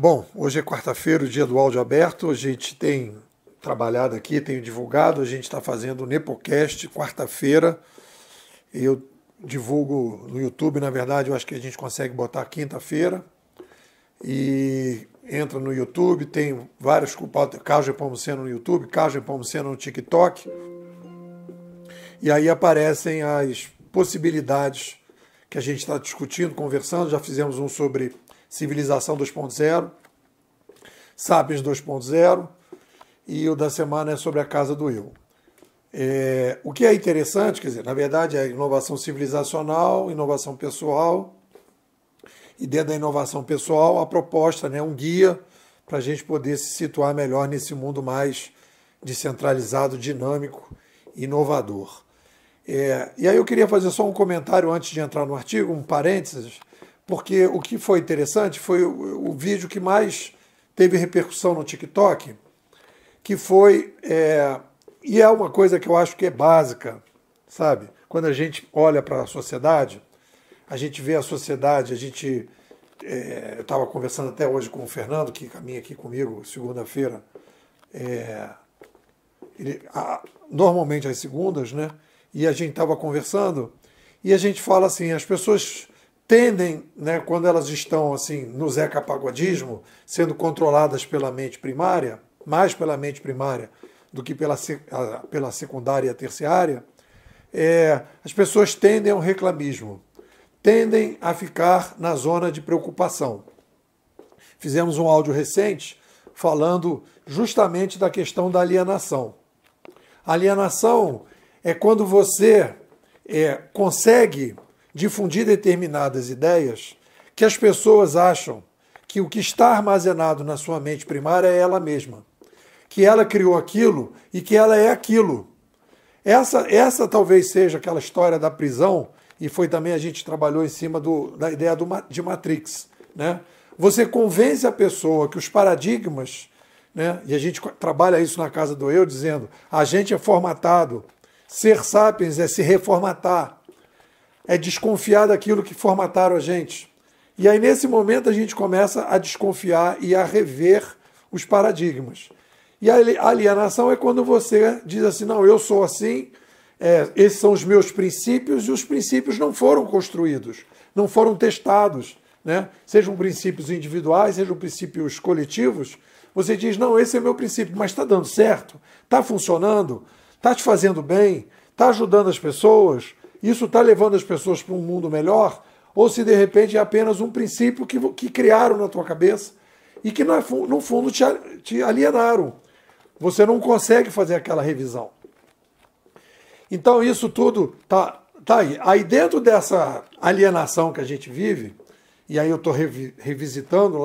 Bom, hoje é quarta-feira, o dia do áudio aberto. A gente tem trabalhado aqui, tenho divulgado. A gente está fazendo o Nepocast quarta-feira. Eu divulgo no YouTube, na verdade, eu acho que a gente consegue botar quinta-feira. E entra no YouTube, tem vários culpados. Carlos Nepomuceno no YouTube, Carlos Nepomuceno no TikTok. E aí aparecem as possibilidades que a gente está discutindo, conversando. Já fizemos um sobre Civilização 2.0, Sapiens 2.0, e o da semana é sobre a Casa do Eu. O que é interessante, quer dizer, na verdade é inovação civilizacional, inovação pessoal, e dentro da inovação pessoal a proposta, um guia para a gente poder se situar melhor nesse mundo mais descentralizado, dinâmico, inovador. E aí eu queria fazer só um comentário antes de entrar no artigo, um parênteses, porque o que foi interessante foi o vídeo que mais teve repercussão no TikTok, que foi, e é uma coisa que eu acho que é básica, sabe? Quando a gente olha para a sociedade, a gente vê a sociedade, eu estava conversando até hoje com o Fernando, que caminha aqui comigo segunda-feira, normalmente às segundas, né? E a gente estava conversando, e a gente fala assim, as pessoas tendem, quando elas estão assim no Zeca Pagodismo, sendo controladas pela mente primária, mais pela mente primária do que pela secundária e terciária, as pessoas tendem ao reclamismo, tendem a ficar na zona de preocupação. Fizemos um áudio recente falando justamente da questão da alienação. A alienação é quando você consegue difundir determinadas ideias que as pessoas acham que o que está armazenado na sua mente primária é ela mesma, que ela criou aquilo e que ela é aquilo. Essa talvez seja aquela história da prisão, e foi também a gente trabalhou em cima da ideia de Matrix. Você convence a pessoa que os paradigmas, e a gente trabalha isso na Casa do Eu, dizendo a gente é formatado, ser sapiens é se reformatar, é desconfiar daquilo que formataram a gente. E aí, nesse momento, a gente começa a desconfiar e a rever os paradigmas. E a alienação é quando você diz assim, não, eu sou assim, esses são os meus princípios, e os princípios não foram construídos, não foram testados, sejam princípios individuais, sejam princípios coletivos. Você diz, não, esse é o meu princípio, mas está dando certo? Está funcionando? Está te fazendo bem? Está ajudando as pessoas? Isso está levando as pessoas para um mundo melhor? Ou se de repente é apenas um princípio que criaram na tua cabeça e que no fundo te alienaram. Você não consegue fazer aquela revisão. Então isso tudo tá aí. Aí dentro dessa alienação que a gente vive, e aí eu estou revisitando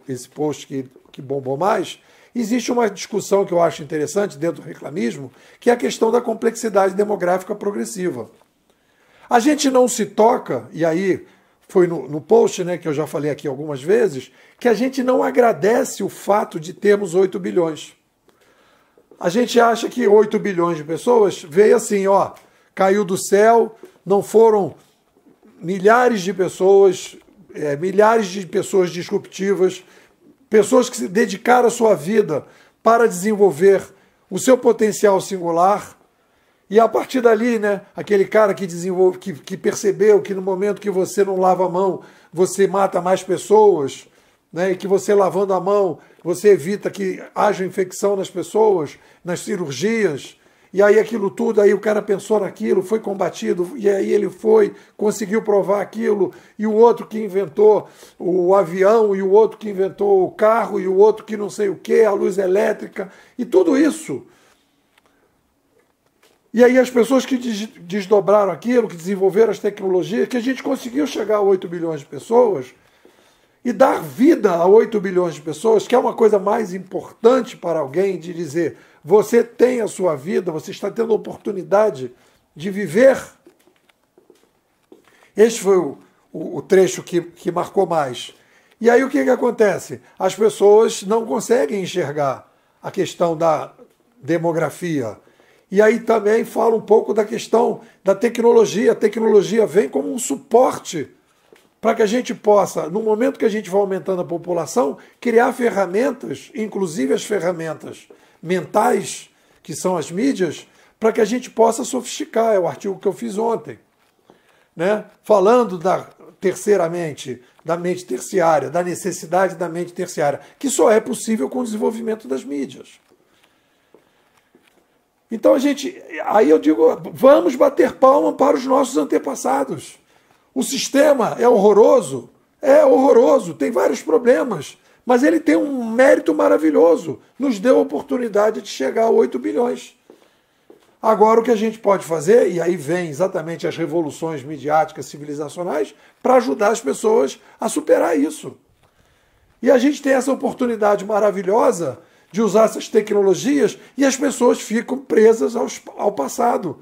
esse post que bombou mais, existe uma discussão que eu acho interessante dentro do reclamismo, que é a questão da complexidade demográfica progressiva. A gente não se toca, e aí foi no post que eu já falei aqui algumas vezes, que a gente não agradece o fato de termos 8 bilhões. A gente acha que 8 bilhões de pessoas veio assim, caiu do céu, não foram milhares de pessoas disruptivas, pessoas que se dedicaram a sua vida para desenvolver o seu potencial singular. E a partir dali, aquele cara que percebeu que no momento que você não lava a mão, você mata mais pessoas, e que você lavando a mão, você evita que haja infecção nas pessoas, nas cirurgias. E aí aquilo tudo, aí o cara pensou naquilo, foi combatido, e aí ele conseguiu provar aquilo, e o outro que inventou o avião, e o outro que inventou o carro, e o outro que não sei o que, a luz elétrica, e tudo isso. E aí as pessoas que desdobraram aquilo, que desenvolveram as tecnologias, que a gente conseguiu chegar a 8 bilhões de pessoas e dar vida a 8 bilhões de pessoas, que é uma coisa mais importante para alguém de dizer, você tem a sua vida, você está tendo a oportunidade de viver. Este foi o trecho que marcou mais. E aí o que acontece? As pessoas não conseguem enxergar a questão da demografia. E aí também fala um pouco da questão da tecnologia. A tecnologia vem como um suporte para que a gente possa, no momento que a gente vai aumentando a população, criar ferramentas, inclusive as ferramentas mentais, que são as mídias, para que a gente possa sofisticar. É o artigo que eu fiz ontem, né? Falando terceiramente, da mente terciária, da necessidade da mente terciária, que só é possível com o desenvolvimento das mídias. Então aí eu digo, vamos bater palma para os nossos antepassados. O sistema é horroroso, tem vários problemas, mas ele tem um mérito maravilhoso, nos deu a oportunidade de chegar a 8 bilhões. Agora o que a gente pode fazer, e aí vem exatamente as revoluções midiáticas civilizacionais, para ajudar as pessoas a superar isso. E a gente tem essa oportunidade maravilhosa de usar essas tecnologias e as pessoas ficam presas ao passado.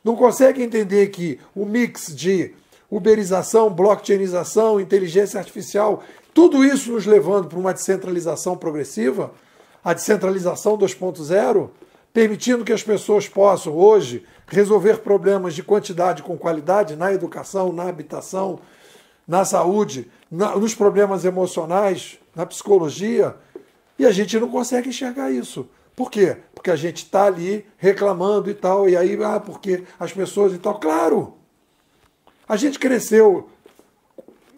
Não conseguem entender que o mix de uberização, blockchainização, inteligência artificial, tudo isso nos levando para uma descentralização progressiva, a descentralização 2.0, permitindo que as pessoas possam hoje resolver problemas de quantidade com qualidade na educação, na habitação, na saúde, nos problemas emocionais, na psicologia, e a gente não consegue enxergar isso. Por quê? Porque a gente está ali reclamando e tal, e aí, porque as pessoas e tal. Claro! A gente cresceu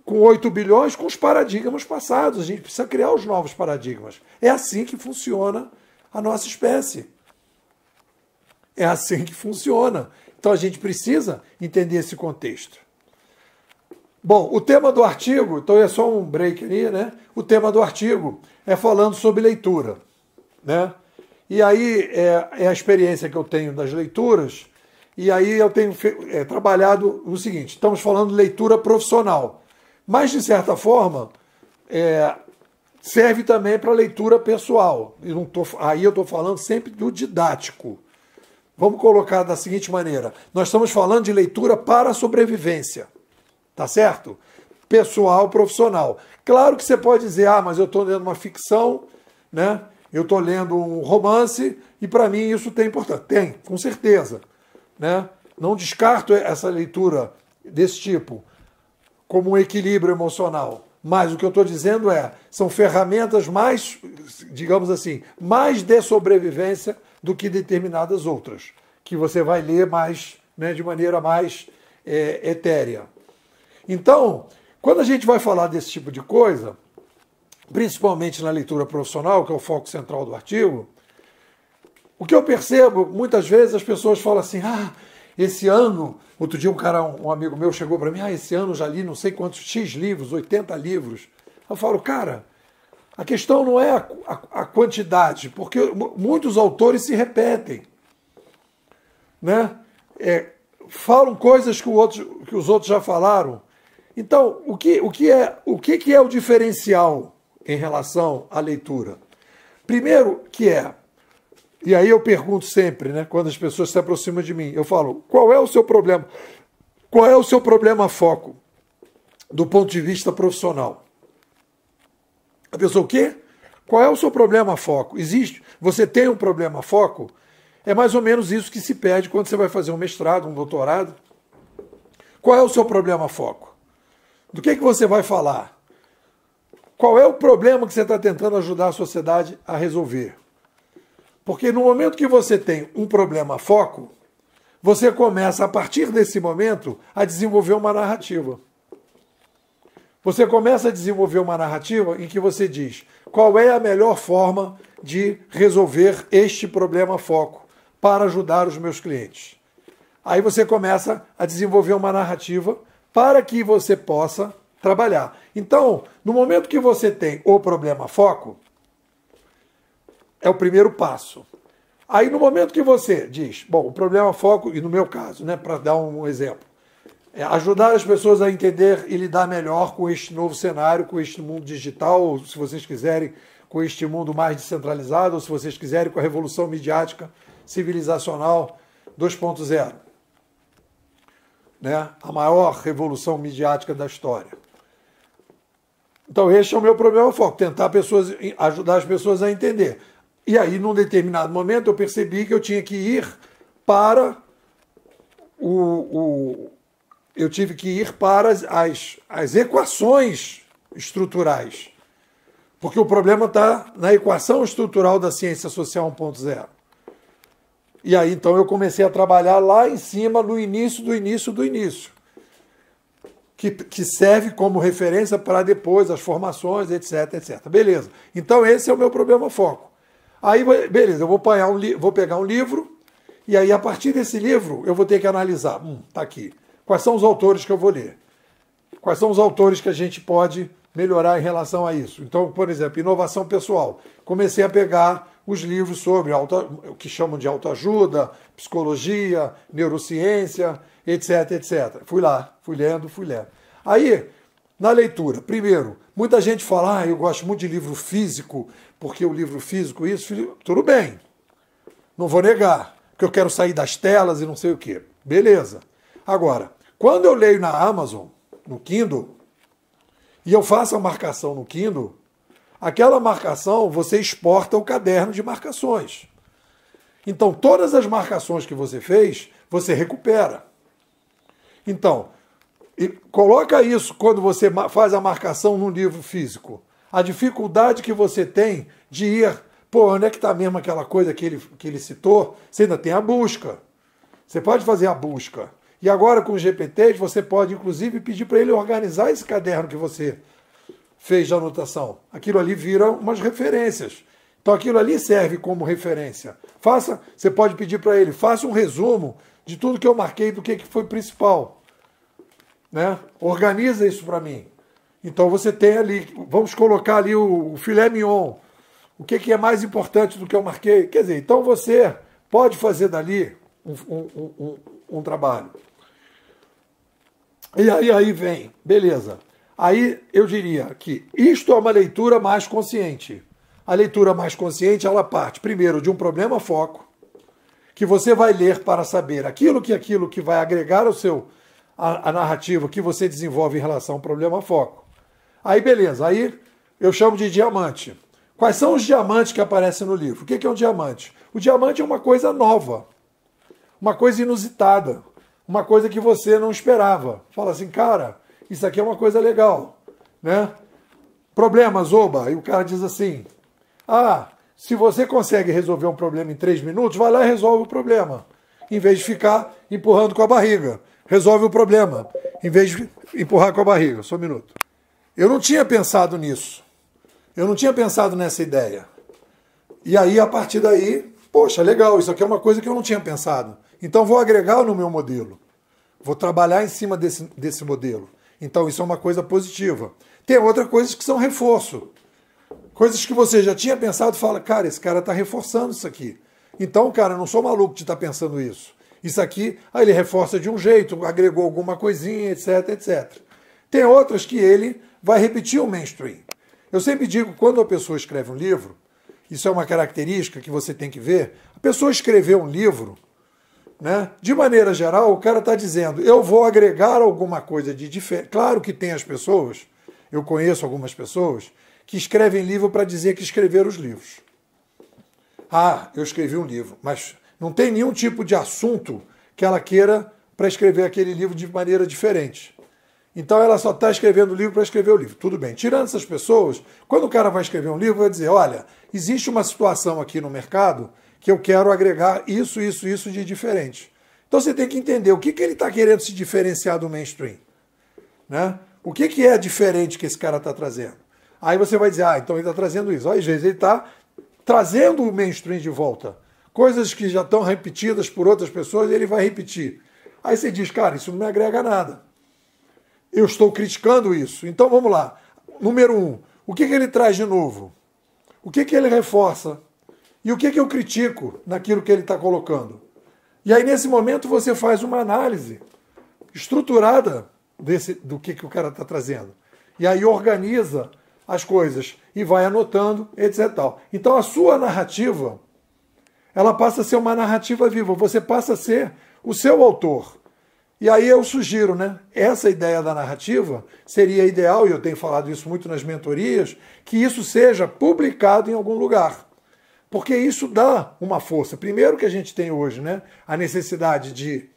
com 8 bilhões com os paradigmas passados. A gente precisa criar os novos paradigmas. É assim que funciona a nossa espécie. É assim que funciona. Então a gente precisa entender esse contexto. Bom, o tema do artigo, então é só um break ali, né? O tema do artigo é falando sobre leitura, né? E aí é a experiência que eu tenho das leituras, e aí eu tenho trabalhado no seguinte, estamos falando de leitura profissional, mas de certa forma serve também para leitura pessoal. Aí eu estou falando sempre do didático. Vamos colocar da seguinte maneira, nós estamos falando de leitura para a sobrevivência, tá certo? Pessoal, profissional. Claro que você pode dizer, mas eu estou lendo uma ficção, né? Eu estou lendo um romance e para mim isso tem importância. Tem, com certeza. Né? Não descarto essa leitura desse tipo como um equilíbrio emocional. Mas o que eu estou dizendo são ferramentas mais, digamos assim, mais de sobrevivência do que determinadas outras, que você vai ler mais, né, de maneira mais etérea. Então, quando a gente vai falar desse tipo de coisa, principalmente na leitura profissional, que é o foco central do artigo, o que eu percebo, muitas vezes as pessoas falam assim, esse ano, outro dia um amigo meu chegou para mim, esse ano já li não sei quantos X livros, 80 livros. Eu falo, cara, a questão não é a quantidade, porque muitos autores se repetem, né? Falam coisas que os outros já falaram. Então, o que é o diferencial em relação à leitura? Primeiro e aí eu pergunto sempre, né, quando as pessoas se aproximam de mim, eu falo, qual é o seu problema? Qual é o seu problema-foco do ponto de vista profissional? A pessoa, o quê? Qual é o seu problema-foco? Existe? Você tem um problema-foco? É mais ou menos isso que se pede quando você vai fazer um mestrado, um doutorado. Qual é o seu problema-foco? Do que você vai falar? Qual é o problema que você está tentando ajudar a sociedade a resolver? Porque no momento que você tem um problema-foco, você começa, a partir desse momento, a desenvolver uma narrativa. Você começa a desenvolver uma narrativa em que você diz qual é a melhor forma de resolver este problema-foco para ajudar os meus clientes. Aí você começa a desenvolver uma narrativa para que você possa trabalhar. Então, no momento que você tem o problema-foco, é o primeiro passo. Aí, no momento que você diz, bom, o problema-foco, e no meu caso, né, para dar um exemplo, é ajudar as pessoas a entender e lidar melhor com este novo cenário, com este mundo digital, ou, se vocês quiserem, com este mundo mais descentralizado, ou se vocês quiserem, com a revolução midiática civilizacional 2.0. Né? A maior revolução midiática da história. Então, este é o meu problema-foco, tentar ajudar as pessoas a entender. E aí, num determinado momento, eu percebi que eu tinha que ir para eu tive que ir para as equações estruturais. Porque o problema está na equação estrutural da ciência social 1.0. E aí, então, eu comecei a trabalhar lá em cima, no início do início do início. Que serve como referência para depois as formações, etc, etc. Beleza. Então, esse é o meu problema foco. Aí, beleza, eu vou pegar um livro, e aí, a partir desse livro, eu vou ter que analisar. Tá aqui. Quais são os autores que eu vou ler? Quais são os autores que a gente pode melhorar em relação a isso? Então, por exemplo, inovação pessoal. Comecei a pegar os livros sobre o que chamam de autoajuda, psicologia, neurociência, etc, etc. Fui lá, fui lendo. Aí, na leitura, primeiro, muita gente fala, eu gosto muito de livro físico, porque o livro físico, tudo bem, não vou negar, porque eu quero sair das telas e não sei o quê. Beleza. Agora, quando eu leio na Amazon, no Kindle, e eu faço a marcação no Kindle, aquela marcação você exporta o caderno de marcações. Então, todas as marcações que você fez, você recupera. Então, coloca isso quando você faz a marcação num livro físico. A dificuldade que você tem de ir, onde é que está mesmo aquela coisa que ele citou? Você ainda tem a busca. Você pode fazer a busca. E agora, com os GPTs, você pode, inclusive, pedir para ele organizar esse caderno que você fez de anotação. Aquilo ali vira umas referências. Então, aquilo ali serve como referência. Você pode pedir para ele, faça um resumo de tudo que eu marquei, do que foi principal. Né? Organiza isso para mim. Então, você tem ali, vamos colocar ali o filé mignon. O que é mais importante do que eu marquei? Quer dizer, então você pode fazer dali um trabalho. E aí vem, beleza. Aí eu diria que isto é uma leitura mais consciente. A leitura mais consciente, ela parte, primeiro, de um problema-foco, que você vai ler para saber aquilo que vai agregar a narrativa que você desenvolve em relação ao problema-foco. Aí, beleza. Aí eu chamo de diamante. Quais são os diamantes que aparecem no livro? O que é um diamante? O diamante é uma coisa nova, uma coisa inusitada, uma coisa que você não esperava. Fala assim, cara, isso aqui é uma coisa legal, né? Problemas, oba. E o cara diz assim, se você consegue resolver um problema em 3 minutos, vai lá e resolve o problema. Em vez de ficar empurrando com a barriga. Resolve o problema, em vez de empurrar com a barriga. Só um minuto. Eu não tinha pensado nisso. Eu não tinha pensado nessa ideia. E aí, a partir daí, poxa, legal, isso aqui é uma coisa que eu não tinha pensado. Então, vou agregar no meu modelo. Vou trabalhar em cima desse modelo. Então, isso é uma coisa positiva. Tem outras coisas que são reforço. Coisas que você já tinha pensado e fala, cara, esse cara está reforçando isso aqui. Então, cara, eu não sou maluco de estar pensando isso. Isso aqui, aí ele reforça de um jeito, agregou alguma coisinha, etc, etc. Tem outras que ele vai repetir o mainstream. Eu sempre digo, quando a pessoa escreve um livro, isso é uma característica que você tem que ver, a pessoa escreveu um livro, né? De maneira geral, o cara está dizendo, eu vou agregar alguma coisa de diferente. Claro que tem as pessoas, eu conheço algumas pessoas, que escrevem livro para dizer que escreveram os livros. Eu escrevi um livro, mas não tem nenhum tipo de assunto que ela queira para escrever aquele livro de maneira diferente. Então ela só está escrevendo o livro para escrever o livro. Tudo bem. Tirando essas pessoas, quando o cara vai escrever um livro, vai dizer, olha, existe uma situação aqui no mercado que eu quero agregar isso de diferente. Então você tem que entender o que ele está querendo se diferenciar do mainstream. Né? O que é diferente que esse cara está trazendo? Aí você vai dizer, então ele está trazendo isso. Às vezes ele está trazendo o mainstream de volta. Coisas que já estão repetidas por outras pessoas, ele vai repetir. Aí você diz, cara, isso não me agrega nada. Eu estou criticando isso. Então vamos lá. Número 1, o que ele traz de novo? O que ele reforça? E o que eu critico naquilo que ele está colocando? E aí, nesse momento, você faz uma análise estruturada do que o cara está trazendo. E aí organiza as coisas e vai anotando, etc. Então, a sua narrativa, ela passa a ser uma narrativa viva. Você passa a ser o seu autor. E aí eu sugiro, né? Essa ideia da narrativa seria ideal, e eu tenho falado isso muito nas mentorias, que isso seja publicado em algum lugar. Porque isso dá uma força. Primeiro que a gente tem hoje, né? A necessidade de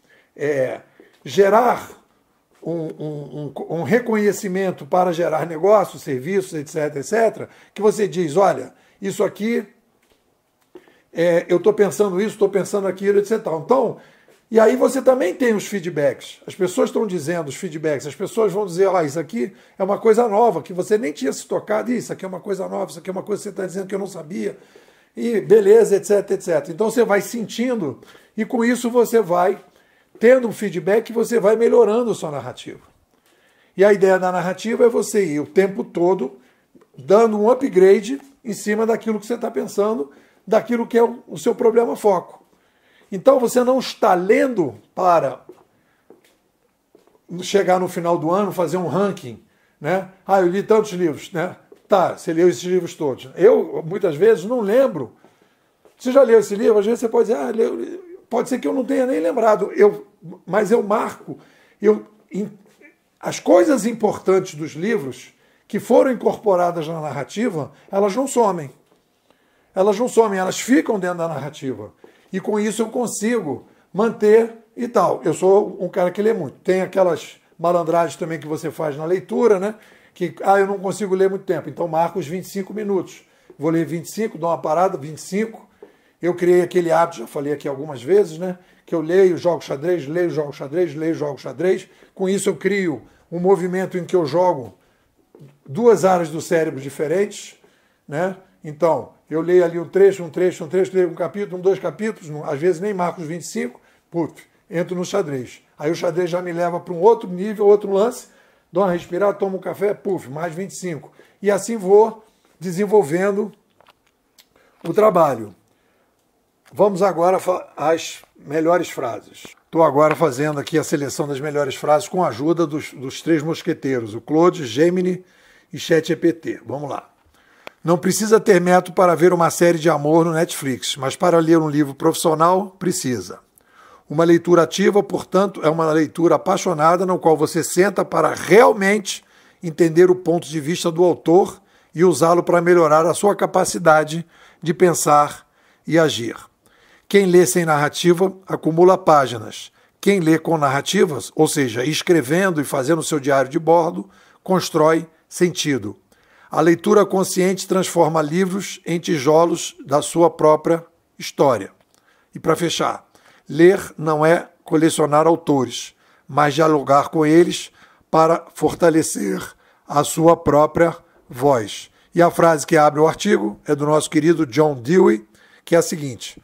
gerar um reconhecimento para gerar negócios, serviços, etc, etc, que você diz, olha, isso aqui, eu estou pensando isso, estou pensando aquilo, etc. Então, e aí você também tem os feedbacks. As pessoas estão dizendo os feedbacks, as pessoas vão dizer, isso aqui é uma coisa nova, que você nem tinha se tocado, isso aqui é uma coisa nova, isso aqui é uma coisa que você está dizendo que eu não sabia, e beleza, etc, etc. Então você vai sentindo, e com isso você vai tendo um feedback, você vai melhorando a sua narrativa. E a ideia da narrativa é você ir o tempo todo dando um upgrade em cima daquilo que você está pensando, daquilo que é o seu problema foco. Então você não está lendo para chegar no final do ano, fazer um ranking, né? Eu li tantos livros, né? Tá, você leu esses livros todos. Eu, muitas vezes, não lembro. Você já leu esse livro? Às vezes você pode dizer, pode ser que eu não tenha nem lembrado. Mas eu marco. As coisas importantes dos livros que foram incorporadas na narrativa, elas não somem. Elas não somem, elas ficam dentro da narrativa. E com isso eu consigo manter e tal. Eu sou um cara que lê muito. Tem aquelas malandragens também que você faz na leitura, né? Que, eu não consigo ler muito tempo. Então marco os 25 minutos. Vou ler 25, dou uma parada, 25. Eu criei aquele hábito, já falei aqui algumas vezes, né? Que eu leio, jogo xadrez, leio, jogo xadrez, leio, jogo xadrez. Com isso eu crio um movimento em que eu jogo duas áreas do cérebro diferentes, né? Então, eu leio ali um trecho, leio um capítulo, dois capítulos, às vezes nem marco os 25, entro no xadrez. Aí o xadrez já me leva para um outro nível, outro lance, dou uma respirada, tomo um café, mais 25. E assim vou desenvolvendo o trabalho. Vamos agora às melhores frases. Estou agora fazendo aqui a seleção das melhores frases com a ajuda dos três mosqueteiros, o Claude, Gemini e ChatGPT. Vamos lá. Não precisa ter método para ver uma série de amor no Netflix, mas para ler um livro profissional, precisa. Uma leitura ativa, portanto, é uma leitura apaixonada no qual você senta para realmente entender o ponto de vista do autor e usá-lo para melhorar a sua capacidade de pensar e agir. Quem lê sem narrativa acumula páginas. Quem lê com narrativas, ou seja, escrevendo e fazendo seu diário de bordo, constrói sentido. A leitura consciente transforma livros em tijolos da sua própria história. E para fechar, ler não é colecionar autores, mas dialogar com eles para fortalecer a sua própria voz. E a frase que abre o artigo é do nosso querido John Dewey, que é a seguinte: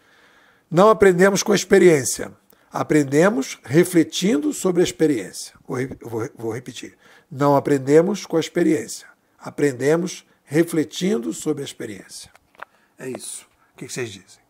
não aprendemos com a experiência, aprendemos refletindo sobre a experiência. Vou repetir. Não aprendemos com a experiência, aprendemos refletindo sobre a experiência. É isso. O que vocês dizem?